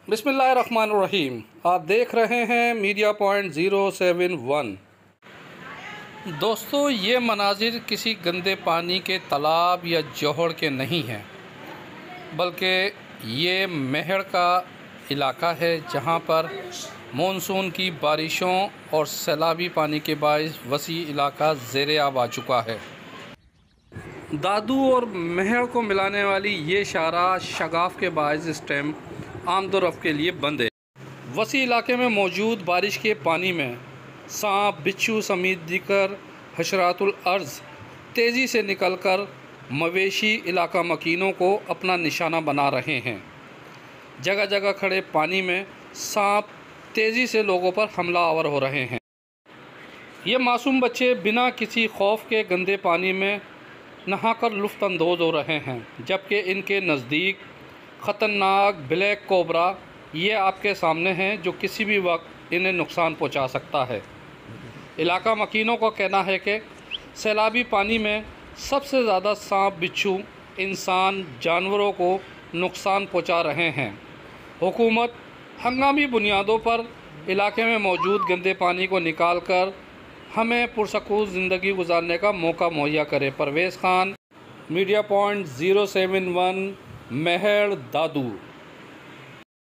बिस्मिल्लाहिर्रहमानिर्रहीम। आप देख रहे हैं मीडिया पॉइंट 071। दोस्तों, ये मनाजिर किसी गंदे पानी के तालाब या जोहड़ के नहीं हैं, बल्कि ये महड़ का इलाका है जहाँ पर मानसून की बारिशों और सैलाबी पानी के बायस वसी इलाका ज़ेरे आब आ चुका है। दादू और महड़ को मिलाने वाली ये शारा शगाफ के बायस इस टाइम आमदोरफ्त के लिए बंद है। वसी इलाके में मौजूद बारिश के पानी में सांप, बिच्छू समेत दीगर हशरातुल अर्ज़ तेज़ी से निकलकर मवेशी इलाका मकीनों को अपना निशाना बना रहे हैं। जगह जगह खड़े पानी में सांप तेज़ी से लोगों पर हमला आवर हो रहे हैं। ये मासूम बच्चे बिना किसी खौफ के गंदे पानी में नहाकर लुत्फ़ अंदोज़ हो रहे हैं, जबकि इनके नज़दीक ख़तरनाक ब्लैक कोबरा ये आपके सामने हैं, जो किसी भी वक्त इन्हें नुकसान पहुंचा सकता है। इलाका मकीनों का कहना है कि सैलाबी पानी में सबसे ज़्यादा सांप, बिच्छू इंसान, जानवरों को नुकसान पहुंचा रहे हैं। हुकूमत हंगामी बुनियादों पर इलाके में मौजूद गंदे पानी को निकाल कर हमें पुरसकून ज़िंदगी गुजारने का मौका मुहैया करे। परवेज़ ख़ान, मीडिया पॉइंट 071, महड़, दादू।